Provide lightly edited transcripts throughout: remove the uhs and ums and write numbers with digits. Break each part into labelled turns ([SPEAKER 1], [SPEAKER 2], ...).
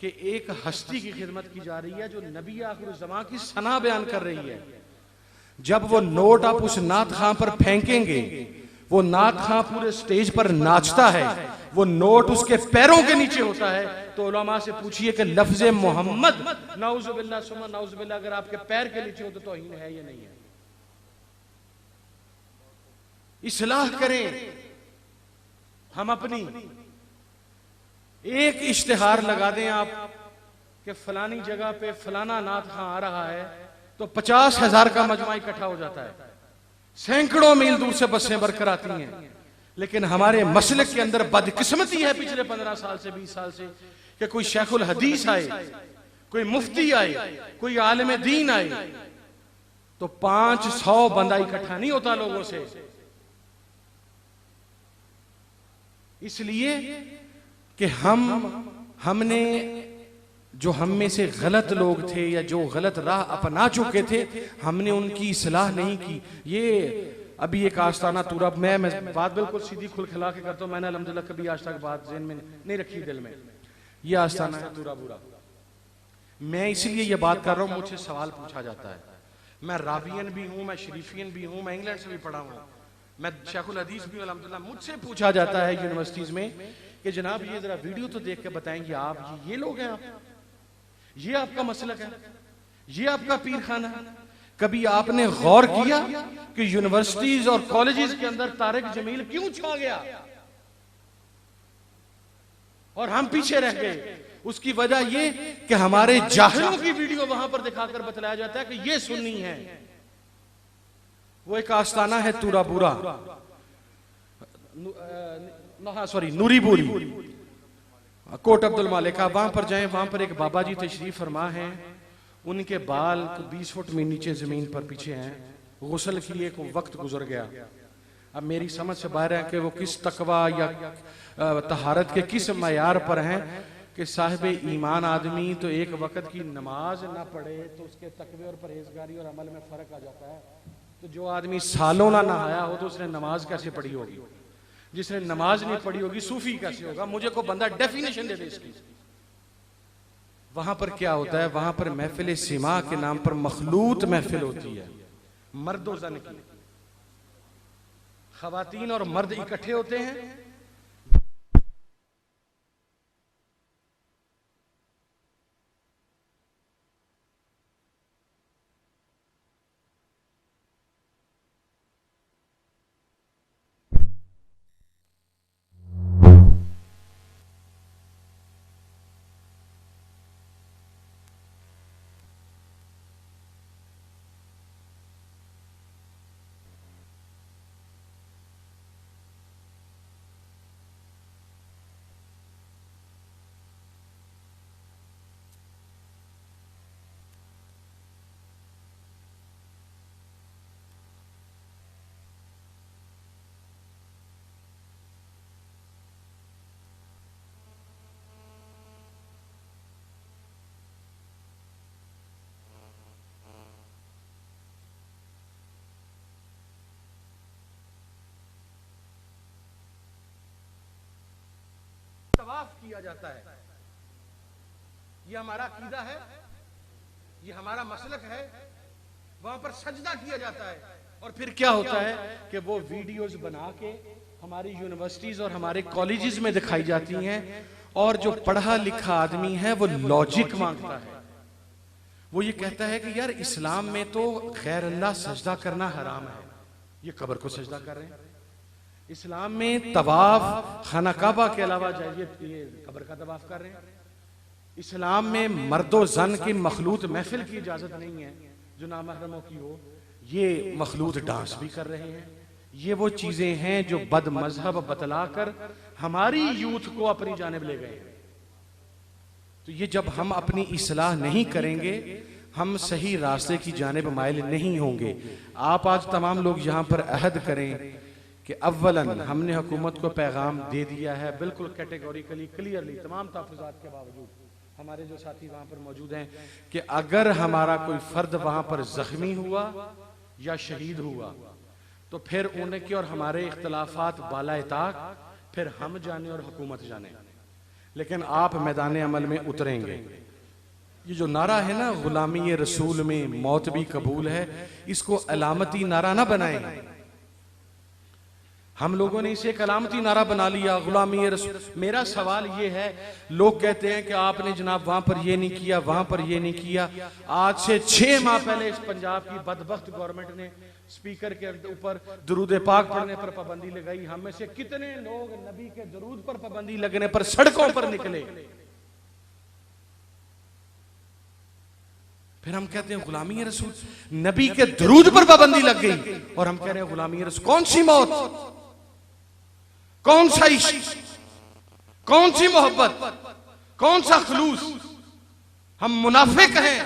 [SPEAKER 1] कि एक हस्ती की खिदमत की जा रही है जो नबी आखिर ज़मां की सना बयान कर रही है। जब वो नोट आप उस नात खां पर फेंकेंगे, वो नात खां पूरे स्टेज पर नाचता है, वो नोट उसके पैरों के नीचे होता है, तो उलमा से पूछिए कि लफ्ज़ मोहम्मद नाउज़ुबिल्लाह सुम्मा नाउज़ुबिल्लाह अगर आपके पैर के नीचे हो तो तौहीन है या नहीं है? इस्लाह करें। हम अपनी एक इश्तिहार लगा दें आप कि फलानी जगह पे फलाना नात खां आ रहा है, तो 50,000 का मजमा इकट्ठा हो जाता है, सैकड़ों मील दूर से बसें बरकर आती हैं। लेकिन हमारे मसलक के अंदर बदकिस्मती है पिछले 15 साल से 20 साल से कि कोई शेखुल हदीस आए, कोई मुफ्ती आए, कोई आलिम दीन आए, तो 500 बंदा इकट्ठा नहीं होता लोगों से। इसलिए कि हमने जो हम में से गलत लोग थे या जो गलत राह अपना चुके थे, हमने उनकी इस्लाह नहीं की। ये अभी एक आस्ताना तूरा, मैं बात बिल्कुल सीधी खुल खिला के करता हूँ, मैंने अल्हम्दुलिल्लाह कभी आज तक बात ज़हन में नहीं रखी दिल में। ये आस्ताना है तूरा बुरा। मैं इसलिए ये बात कर रहा हूँ, मुझसे सवाल पूछा जाता है, मैं रावियन भी हूँ, मैं शरीफियन भी हूँ, मैं इंग्लैंड से भी पढ़ा हूँ, मैं शेखुल हदीस भी हूँ अल्हम्दुलिल्लाह। मुझसे पूछा जाता है यूनिवर्सिटीज में कि जनाब ये जरा वीडियो तो देख के बताएंगे आप ये लोग हैं, आप ये आपका मसलक है, ये आपका पीर खाना है। कभी आपने गौर किया कि यूनिवर्सिटीज और कॉलेजेस के अंदर तारिक जमील क्यों छा गया और हम पीछे रह गए? उसकी वजह ये कि हमारे जाहिलों की वीडियो वहां पर दिखाकर बतलाया जाता है कि ये सुन्नी है। वो एक आस्ताना है तूरा बुरा, सॉरी नूरीबुरी, कोट अब्दुल मालिक, आप वहां पर जाएं, वहां पर एक बाबा जी तशरीफ फरमा हैं, उनके बाल 20 फुट में नीचे जमीन पर पीछे हैं, गुस्ल किए को वक्त गुजर गया। अब मेरी समझ से बाहर है कि वो किस तकवा या तहारत के किस मयार पर हैं कि साहिब ईमान आदमी तो एक वक्त की नमाज ना पढ़े तो उसके तकवे और परहेजगारी और अमल में फर्क आ जाता है। तो जो आदमी सालों ना नहाया हो तो उसने नमाज कैसे पढ़ी होगी? जिसने नमाज नहीं पढ़ी होगी सूफी कैसे होगा? मुझे को बंदा डेफिनेशन दे दे इसकी। वहां पर क्या होता है? वहां पर महफिल सिमा के नाम पर मखलूत महफिल होती है, मर्दो जन की, खवातीन और मर्द इकट्ठे होते हैं। तवाफ किया जाता है, ये हमारा अकीदा है, ये हमारा मसलक है। वहां पर सजदा किया जाता है और फिर क्या होता है कि वो वीडियोस बना के हमारी यूनिवर्सिटीज और हमारे कॉलेजेस में दिखाई जाती हैं और जो पढ़ा लिखा आदमी है वो लॉजिक मांगता है। वो ये कहता है कि यार इस्लाम में तो गैर अल्लाह सजदा करना हराम है, ये कब्र को सजदा कर रहे हैं। इस्लाम में तवाफ खाना काबा के अलावा जाइए, ये कब्र का तवाफ कर रहे हैं। इस्लाम में मर्दो जन की मखलूत महफिल की इजाजत नहीं है जो नामहरमों की हो, ये मखलूत डांस भी कर रहे हैं। ये वो चीजें हैं जो बद मजहब बतलाकर हमारी यूथ को अपनी जानिब ले गए। तो ये जब हम अपनी इस्लाह नहीं करेंगे, हम सही रास्ते की जानिब माइल नहीं होंगे। आप आज तमाम लोग यहाँ पर अहद करें कि अव्वलन हमने हुकूमत को पैगाम दे दिया है, बिल्कुल कैटेगोरिकली क्लियरली, तमाम तहफ़्फ़ुज़ात के बावजूद, हमारे जो साथी वहाँ पर मौजूद हैं, कि अगर हमारा कोई फ़र्द वहाँ पर ज़ख्मी हुआ या शहीद हुआ तो फिर उनके और हमारे इख्तलाफात बाला-ए-ताक, फिर हम जाने और हुकूमत जाने। लेकिन आप मैदान अमल में उतरेंगे। ये जो नारा है ना, गुलामी रसूल में मौत भी कबूल है, इसको अलामती नारा ना बनाएं। हम लोगों ने इसे एक अलामती नारा बना लिया, गुलामी रसूल। मेरा सवाल ये है, लोग कहते हैं कि आपने जनाब वहां पर ये नहीं किया, वहां पर ये नहीं किया। आज से 6 माह पहले इस पंजाब की बदबख्त गवर्नमेंट ने स्पीकर के ऊपर दुरूद पाक पढ़ने पर पाबंदी लगाई। हम में से कितने लोग नबी के दुरूद पर पाबंदी लगने पर सड़कों पर निकले। फिर हम कहते हैं गुलामी रसूल, नबी के दुरूद पर पाबंदी लग गई और हम कह रहे हैं गुलामी रसूल। कौन सी मौत, कौन सा इश्क, कौन सी मोहब्बत, कौन सा खलूस। हम मुनाफिक हैं,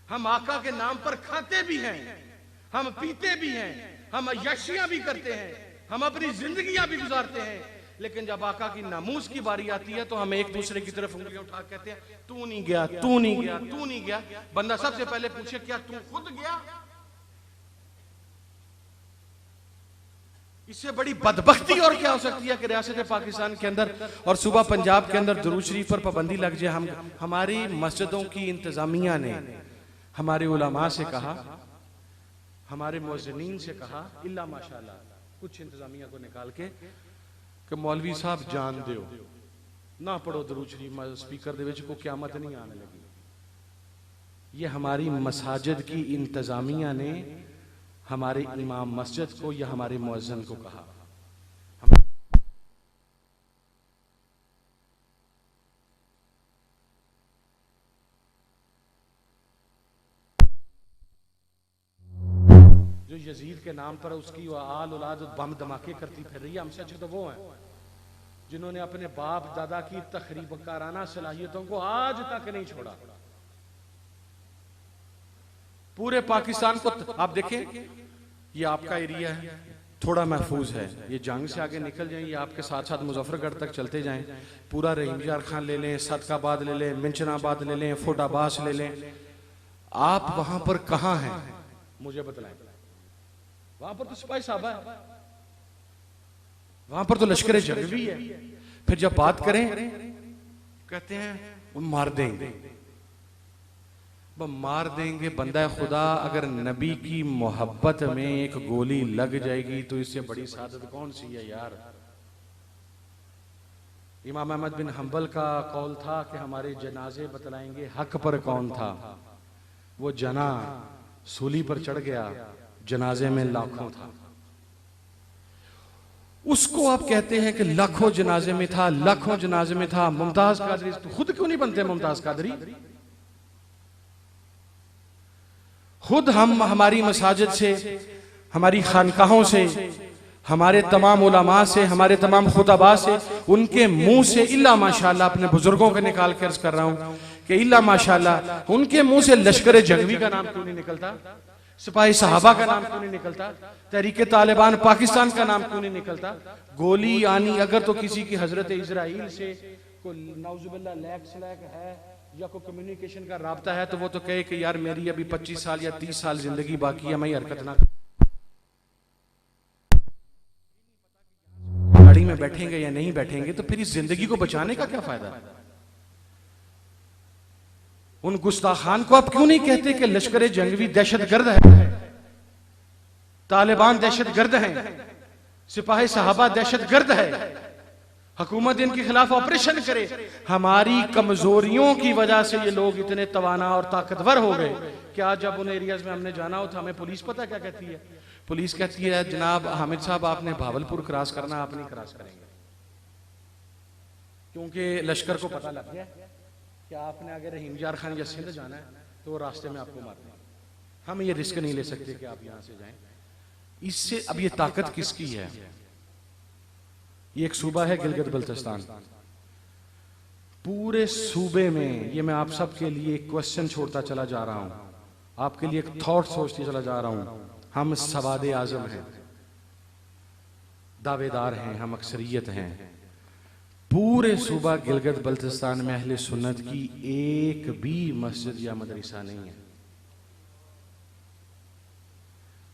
[SPEAKER 1] हम आका के नाम पर खाते भी हैं, हम पीते भी हैं, हम अय्याशियां भी करते हैं, हम अपनी जिंदगियां भी गुजारते हैं, लेकिन जब आका की नामूस की बारी आती है तो हम एक दूसरे की तरफ उंगलियां उठा कहते हैं तू नहीं गया, तू नहीं गया, तू नहीं गया। बंदा सबसे पहले पूछे क्या तू खुद गया? इससे बड़ी बदबख्ती और क्या हो सकती है कि रियासत पाकिस्तान के अंदर और सूबा पंजाब के अंदर दुरूद शरीफ पर पाबंदी लग जाए। हमारी मस्जिदों की इंतजामिया ने हमारे उलमा से कहा, हमारे मुअज्जिनीन से कहा, इल्ला माशाअल्लाह कुछ इंतजामिया को निकाल के कि मौलवी साहब जान दो ना पढ़ो दुरूद शरीफ स्पीकर दे विच को क़यामत नहीं आने लगी। ये हमारी मसाजिद की इंतजामिया ने हमारे इमाम मस्जिद को या हमारे मुअज्जिन को कहा। जो यजीद के नाम पर उसकी आल औलाद बम धमाके करती फिर रही है, हमसे अच्छे तो वो हैं जिन्होंने अपने बाप दादा की तखरीबकाराना सलाहियतों को आज तक नहीं छोड़ा। पूरे पाकिस्तान को आप देखें, ये आपका एरिया है, थोड़ा महफूज है, ये जंग से आगे निकल जाएं, ये आपके साथ साथ मुजफ्फरगढ़ तक चलते जाएं, पूरा रहीम यार खान ले लें, सदकाबाद ले लें, मिंचनाबाद ले लें, फोटाबास ले लें, आप वहां पर कहां हैं मुझे बतलाएं। वहां पर तो सिपाही साहब है, वहां पर तो लश्कर जंगी है। फिर जब बात करें कहते हैं वो मार देंगे, मार देंगे। बंदा खुदा अगर नबी की मोहब्बत में एक गोली लग जाएगी तो इससे बड़ी सादत कौन सी है यार। इमाम अहमद बिन हंबल का कौल था कि हमारे जनाजे बतलाएंगे हक पर कौन था। वो जना सूली पर चढ़ गया, जनाजे में लाखों था। उसको आप कहते हैं कि लाखों जनाजे में था, लाखों जनाजे में था। मुमताज कादरी तो खुद क्यों नहीं बनते मुमताज कादरी? खुद हम हमारी मसाजिद से, हमारी खानकाहों से, हमारे तमाम उलमा से, हमारे तमाम खुतबा से, उनके मुंह से इल्ला माशाअल्लाह, अपने बुजुर्गों के निकाल के अर्ज कर रहा हूं कि इल्ला माशाअल्लाह उनके मुंह से लश्कर जंगवी का नाम क्यों नहीं निकलता, सिपाही साहबा का नाम क्यों नहीं निकलता, तहरीके तालिबान पाकिस्तान का नाम क्यों नहीं निकलता। गोली आनी अगर तो किसी की हजरत इजराइल से कोई नाउजुबिल्लाह लैक स्लैक है या कोई कम्युनिकेशन का राब्ता है तो वो तो कहे कि यार मेरी अभी 25 साल या 30 साल जिंदगी बाकी है, मैं ये हरकत ना। गाड़ी में बैठेंगे या नहीं बैठेंगे तो फिर इस जिंदगी को बचाने का क्या फायदा है। उन गुस्ताखान को आप क्यों नहीं कहते कि लश्कर जंगवी दहशतगर्द है, तालिबान दहशतगर्द है, सिपाही साहबा दहशतगर्द है, हुकूमत इनके खिलाफ ऑपरेशन करे। हमारी कमजोरियों की वजह से ये लोग इतने तवाना और ताकतवर हो गए कि आज जब उन एरियाज में हमने जाना हो तो हमें पुलिस पता क्या कहती है, पुलिस कहती है जनाब हामिद साहब आपने भावलपुर क्रॉस करना, आप नहीं क्रॉस करेंगे, क्योंकि लश्कर को पता लग गया कि आपने अगर रहीम यार खान या सिंध जाना है तो वो रास्ते में आपको मार देंगे। हम ये रिस्क नहीं ले सकते कि आप यहां से जाएं। इससे अब ये ताकत किसकी है? ये एक सूबा है गिलगित बल्तिस्तान। पूरे सूबे में ये मैं आप सबके लिए एक क्वेश्चन छोड़ता चला जा रहा हूं, आपके लिए एक थॉट सोचते चला जा रहा हूं। हम सवादे आजम हैं, दावेदार हैं, हम अक्सरियत हैं। पूरे सूबा गिलगित बल्तिस्तान में अहले सुन्नत की एक भी मस्जिद या मदरसा नहीं है।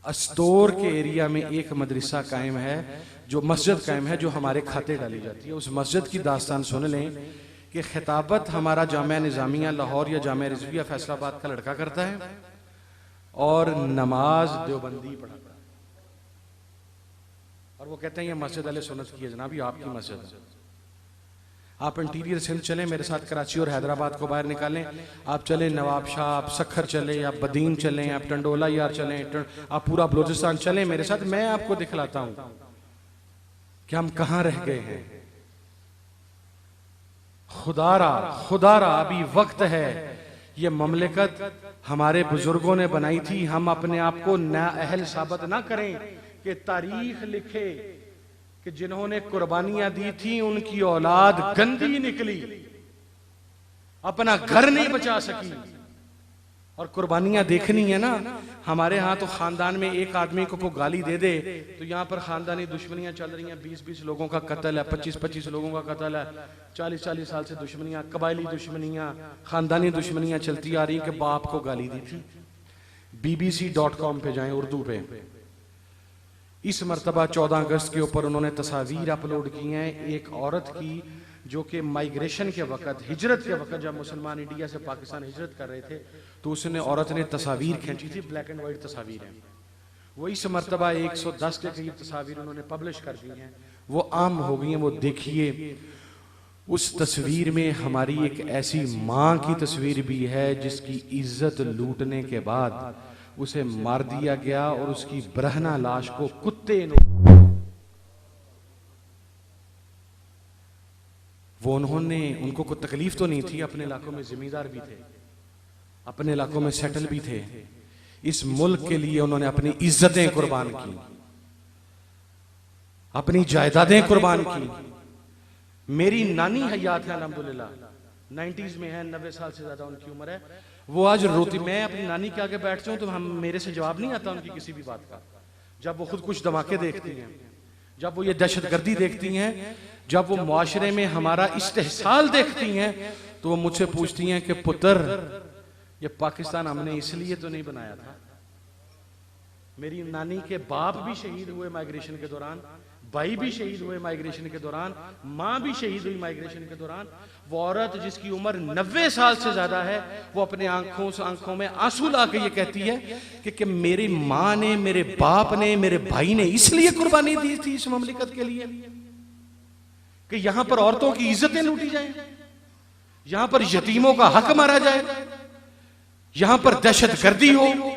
[SPEAKER 1] अस्तोर के एरिया में एक मदरसा कायम है, जो मस्जिद कायम है, जो हमारे खाते डाली जाती है। उस मस्जिद की दास्तान सुन लें कि खिताबत हमारा जामिया निजामिया लाहौर या जामिया रिजविया फैसलाबाद का लड़का करता है और नमाज देवबंदी पढ़ाता है। और वो कहते हैं ये मस्जिद अहले सुन्नत की है जनाब, ये आपकी मस्जिद है। आप इंटीरियर सिंध चलें मेरे साथ, कराची और हैदराबाद को बाहर निकालें, आप चलें नवाब शाह, आप सखर चलें, आप बदीन चलें, आप टंडोला यार चलें, आप पूरा बलूचिस्तान चलें मेरे साथ, मैं आपको दिखलाता हूं कि हम कहां रह गए हैं। खुदारा अभी वक्त है, ये ममलिकत हमारे बुजुर्गों ने बनाई थी, हम अपने आप को नाअहल साबित ना करें कि तारीख लिखे कि जिन्होंने कुर्बानियां दी थी उनकी औलाद गंदी निकली, अपना घर नहीं बचा सकी। और कुर्बानियां देखनी है ना, हमारे यहाँ तो खानदान में एक आदमी को कोई गाली दे दे तो यहाँ पर खानदानी दुश्मनियां चल रही हैं, 20-20 लोगों का कत्ल है, 25-25 लोगों का कत्ल है, 40-40 साल से दुश्मनियां, कबायली दुश्मनियां, खानदानी दुश्मनियां चलती आ रही कि बाप को गाली दी थी। BBC.com पे जाएं, उर्दू पे। इस मर्तबा 14 अगस्त के ऊपर उन्होंने तस्वीर अपलोड की हैं एक औरत की, जो कि माइग्रेशन के वक्त, हिजरत के वक्त, जब मुसलमान इंडिया से पाकिस्तान हिजरत कर रहे थे तो उसने औरत ने तस्वीर खींची थी, ब्लैक एंड वाइट तस्वीर है वो। इस मर्तबा 110 के करीब तस्वीर उन्होंने पब्लिश कर दी हैं, वो आम हो गई हैं। वो देखिए, उस तस्वीर में हमारी एक ऐसी माँ की तस्वीर भी है जिसकी इज्जत लूटने के बाद उसे मार दिया गया और उसकी बरहना लाश को कुत्ते ने, वो उनको कोई तकलीफ तो नहीं थी, अपने इलाकों में जिम्मेदार भी थे, अपने इलाकों में सेटल भी थे, इस मुल्क के लिए उन्होंने अपनी इज्जतें कुर्बान की, अपनी जायदादें कुर्बान की। मेरी नानी हयात है अल्हम्दुलिल्लाह, 90s में है, 90 साल से ज्यादा उनकी उम्र है। वो आज रोती, मैं अपनी नानी के आगे बैठता हूं तो हम मेरे से जवाब नहीं आता उनकी किसी भी बात का। जब वो खुद कुछ धमाके देखती हैं, जब वो ये दहशतगर्दी देखती हैं, जब वो मुआशरे में हमारा इस्तेहसाल देखती हैं, तो वो मुझसे पूछती हैं कि पुत्र, ये पाकिस्तान हमने इसलिए तो नहीं बनाया था। मेरी नानी के बाप भी शहीद हुए माइग्रेशन के दौरान, भाई भी शहीद हुए माइग्रेशन के दौरान, माँ भी शहीद हुई माइग्रेशन के दौरान। वो औरत जिसकी उम्र 90 साल से ज्यादा है, वो अपने आंखों में आंसू ला के ये कहती है कि मेरी माँ ने, मेरे बाप ने, मेरे भाई ने इसलिए कुर्बानी दी थी इस ममलिकत के लिए कि यहां पर औरतों की इज्जतें लूटी जाए, यहां पर यतीमों का हक मारा जाए, यहां पर दहशतगर्दी हो,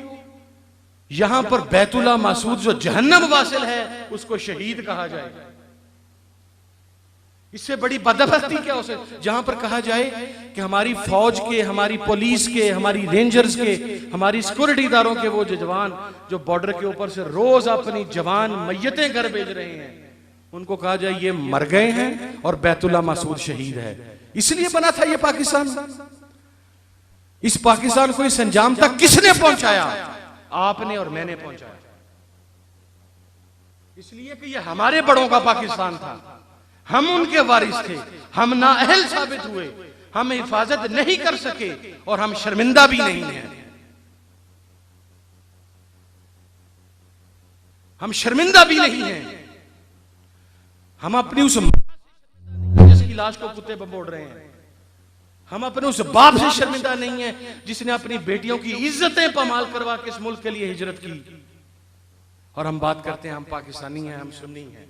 [SPEAKER 1] यहां पर बैतुल्ला मासूद जो जहन्नम वासिल है उसको शहीद कहा जाए। इससे बड़ी बदबख्ती क्या हो सकती, जहां पर कहा जाए कि हमारी फौज के, हमारी पुलिस के, हमारी रेंजर्स के, हमारी सिक्योरिटी इदारों के वो जवान जो बॉर्डर के ऊपर से रोज अपनी जवान मैयतें घर भेज रहे हैं, उनको कहा जाए ये मर गए हैं और बैतुल्ला मासूद शहीद है। इसलिए बना था ये पाकिस्तान। इस पाकिस्तान को इस अंजाम तक किसने पहुंचाया? आपने और मैंने पहुंचाया, इसलिए कि ये हमारे बड़ों का पाकिस्तान था, हम उनके वारिस थे, हम नाअहल साबित हुए, हम हिफाजत नहीं कर सके और हम शर्मिंदा भी नहीं हैं। हम शर्मिंदा भी नहीं हैं। हम अपनी उस जिसकी लाश को कुत्ते बमोड़ रहे हैं, हम अपने उस बाप से शर्मिंदा नहीं है जिसने अपनी बेटियों की इज्जतें पामाल करवा के इस मुल्क के लिए हिजरत की। और हम बात करते हैं हम पाकिस्तानी हैं, हम सुन्नी हैं।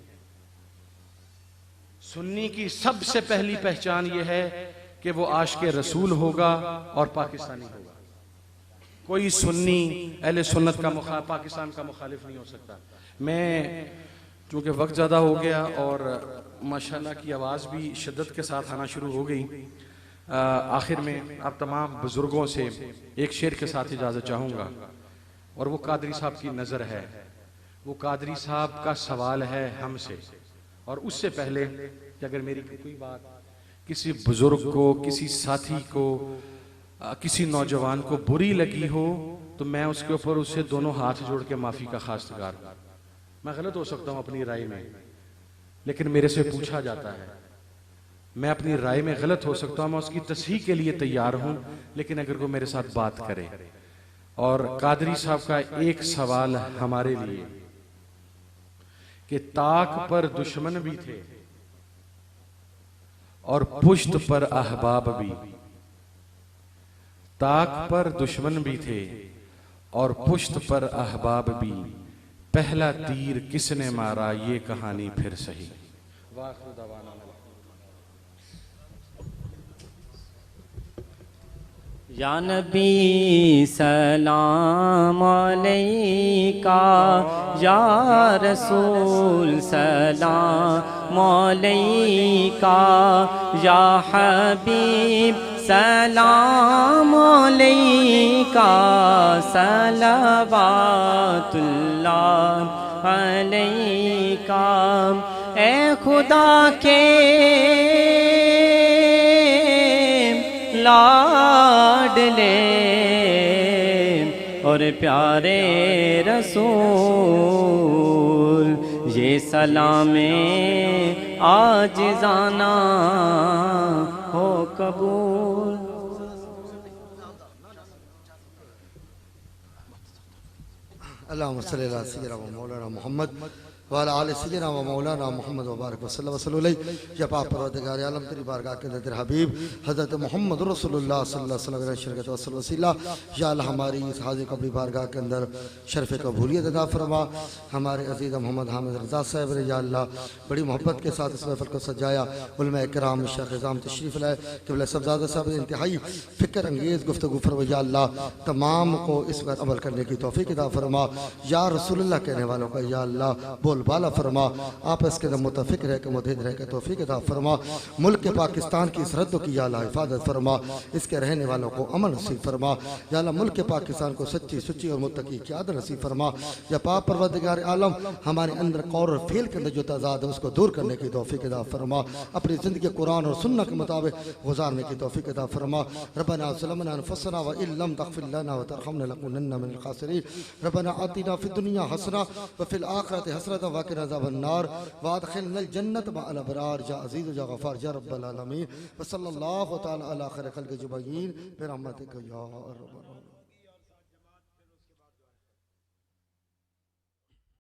[SPEAKER 1] सुन्नी की सबसे पहली पहचान यह है कि वो आशिक़े रसूल होगा और पाकिस्तानी होगा। कोई सुन्नी अहले सुन्नत का पाकिस्तान का मुखालिफ नहीं हो सकता। मैं चूंकि वक्त ज्यादा हो गया और माशाल्लाह की आवाज भी शिद्दत के साथ आना शुरू हो गई, आखिर में आप तमाम बुजुर्गों से एक शेर के साथ इजाजत चाहूंगा और वो कादरी साहब की नजर है। वो कादरी साहब का सवाल है हमसे। और उससे पहले कि अगर मेरी कोई बात किसी बुजुर्ग को, किसी साथी को, किसी नौजवान को बुरी लगी हो तो मैं उसके ऊपर उससे दोनों हाथ जोड़ के माफी का खास्तगार। मैं गलत हो सकता हूं अपनी राय में, लेकिन मेरे से पूछा जाता है। मैं अपनी राय में गलत हो सकता हूं, मैं उसकी तस्हीह के लिए तैयार हूं, लेकिन अगर कोई मेरे साथ बात करे और कादरी साहब का एक सवाल हमारे लिए कि ताक पर दुश्मन भी थे और पुश्त पर अहबाब भी। ताक पर दुश्मन भी थे और पुश्त पर अहबाब भी। पहला तीर किसने मारा ये कहानी फिर सही।
[SPEAKER 2] या नबी सलाम अलैका, या रसूल सलाम अलैका, या हबीब सलाम अलैका, सलवातुल्लाह अलैका। ए खुदा के लाडले और प्यारे रसूल, ये सलामे आजिज़ाना हो कबूल।
[SPEAKER 3] अल्लाहुम्मा सल्ली अला सय्यिदिना व मौलाना मुहम्मद व अला आलि सय्यिदिना व मौलाना मुहम्मद व बारिक वसल्लम अलैहि। या पाक परवरदिगार आलम तेरी बारगाह के अंदर तेरे हबीब हज़रत मोहम्मद रसूलुल्लाह सल्लल्लाहु अलैहि वसल्लम या अल्लाह हमारी इस हाज़िर कबरी बारगाह के अंदर शरफ़ कबूलियत अता फरमा। हमारे अज़ीज़ मोहम्मद हामिद रज़ा साहब ने या अल्लाह बड़ी मोहब्बत के साथ इस महफ़िल को सजाया। उलमा इकराम शेख निज़ाम तशरीफ़ लाए, क़िबला साहबज़ादा साहब ने इंतहाई फ़िक्र अंगेज़ गुफ्तगू फरमाई। या अल्लाह तमाम को इस पर अमल करने की तौफ़ीक़ अता फरमा। या रसूलुल्लाह कहने वालों का या अल्लाह बोलबाला फरमा। आपस के अंदर मुत्तफ़िक़ रह के मुतहिद रह के तौफ़ीक़ अता फरमा। मुल्क पाकिस्तान की सरहदों की या अल्लाह हिफाजत फरमा। इसके रहने वालों को अमन नसीब फरमा। या अल्लाह मुल्क पाकिस्तान को सच्ची सुच्ची और मुत्तकी क़यादत नसीब फरमा। या पाक परवरदिगार आलम हमारे अंदर कौर और फ़ेल के अंदर जो तज़ाद है उसको दूर करने की तौफ़ीक़ अता फरमा। अपनी ज़िंदगी कुरान और सुन्नत के मुताबिक गुज़ारने की तौफ़ीक़ अता फरमा। रब्बना ज़लमना अनफुसना व इन लम तग़फ़िर लना व तरहमना लनकुनन्ना मिनल ख़ासिरीन। रब्बना आतिना फ़िद दुनिया हसना व फ़िल आखिरति हसनतन व क़िना अज़ाबन्नार व अदख़िलनल जन्नत मअल अबरार या अज़ीज़ या गफ़्फ़ार या रब्बल आलमीन। व सल्लल्लाहु तआला अला खैरि ख़ल्क़ि अजमईन बिरहमतिका या अरहमर राहिमीन।